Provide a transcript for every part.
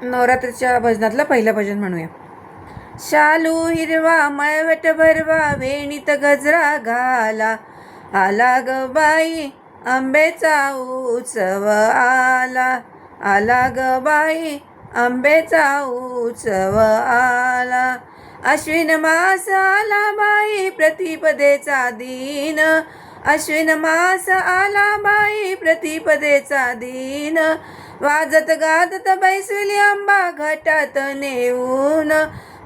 नवरात्रीच्या भजनातलं पहिलं भजन म्हणूया. शालू हिरवा मळवट भरवा वेणीत गजरा घाला, आला ग बाई आंब्याचा उत्सव आला, आला ग बाई आंब्याचा उत्सव आला. अश्विन मास आला बाई प्रतिपदेचा दिन, अश्विन मास आला बाई प्रतिपदेचा दिन. वाजत गाजत बैसविली आंबा घटात नेऊन,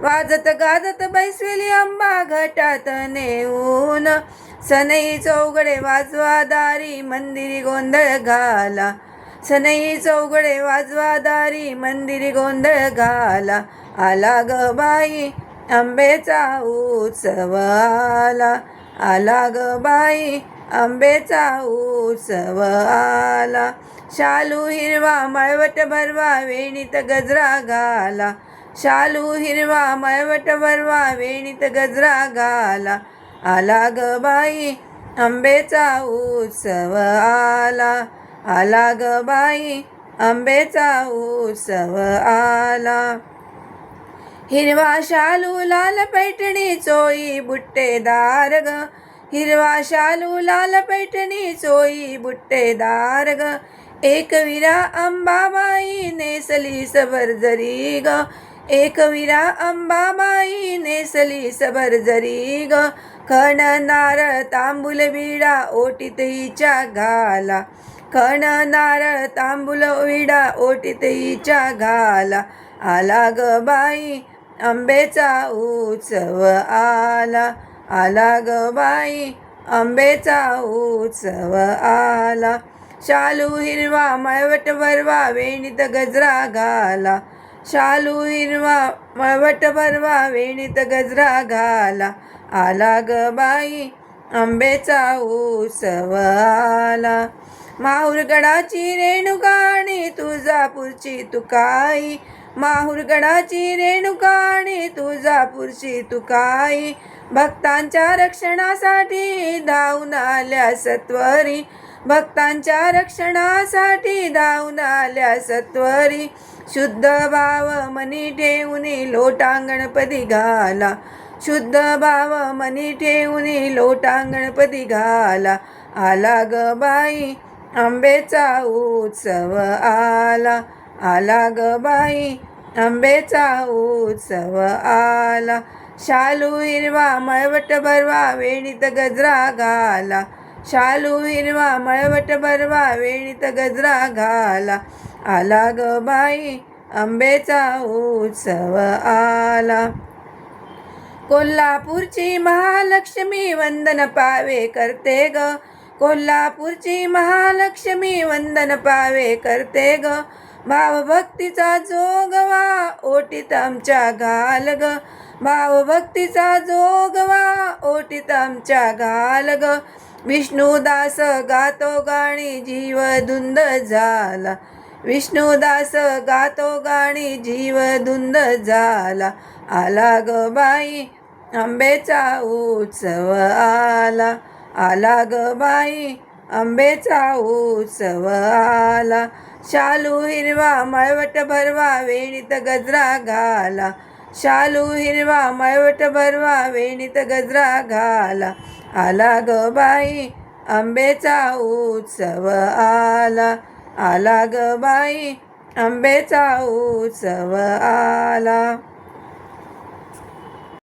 वाजत गाजत बैसविली आंबा घटात नेऊन. सनई चौघडे वाजवा दारी मंदिरी गोंधळ घाला, सनई चौघडे वाजवा दारी मंदिरी गोंधळ घाला, आला ग बाई आंब्याचा उत्सव आला, आला ग बाई आंब्याचा उत्सव आला. शालू हिरवा मळवट भरवा वेणीत गजरा घाला, शालू हिरवा मळवट भरवा वेणीत गजरा घाला, आला ग बाई आंब्याचा उत्सव आला, आला ग बाई आंब्याचा उत्सव आला. हिरवा शालू लाल पैठणी चोळी बुट्टेदार ग, हिरवा शालू लाल पैठणी चोळी बुट्टेदार ग. एकविरा अंबाबाई नेसली सबरजरी ग, एकविरा अंबाबाई नेसली सबरजरी ग. खण नारळ तांबूल विडा ओटीत हिच्या घाला, खण नारळ तांबूल विडा ओटीत हिच्या घाला, आला ग बाई आंब्याचा उत्सव आला, आला ग बाई आंब्याचा उत्सव आला. शालू हिरवा मळवट भरवा वेणीत गजरा घाला, शालू हिरवा मळवट भरवा वेणीत गजरा घाला, आला ग बाई आंब्याचा उत्सव आला. माहुरगडाची रेणुकाणी तुळजापूरची तुकाई, माहुरगडाची रेणुकाणी तुळजापूरची तुकाई. भक्तांच्या रक्षणासाठी धावून आल्या सत्वरी, भक्तांच्या रक्षणासाठी धावून आल्या सत्वरी. शुद्ध भाव मनी ठेवून लोटांगणपती घाला, शुद्ध भाव मनी ठेवून लोटांगणपती घाला, आला ग बाई आंब्याचा उत्सव आला, आला ग बाई आंब्याचा उत्सव आला. शालू हिरवा मळवट भरवा वेणीत गजरा घाला, शालू हिरवा मळवट भरवा वेणीत गजरा घाला, आला ग बाई आंब्याचा उत्सव आला. कोल्हापूरची महालक्ष्मी वंदन पावे करते ग, कोल्हापूरची महालक्ष्मी वंदन पावे करते ग. भावभक्तीचा जोगवा ओटीत आमच्या घाल ग, भावभक्तीचा जोगवा ओटीत आमच्या घाल ग. विष्णुदास गातो गाणी जीव धुंद झाला, विष्णुदास गातो गाणी जीव धुंद झाला, आला ग बाई आंब्याचा उत्सव आला, आला ग बाई आंब्याचा उत्सव आला. शालू हिरवा मळवट भरवा वेणीत गजरा घाला, शालू हिरवा मळवट भरवा वेणीत गजरा घाला, आला ग बाई आंब्याचा उत्सव आला, आला ग बाई आंब्याचा उत्सव आला.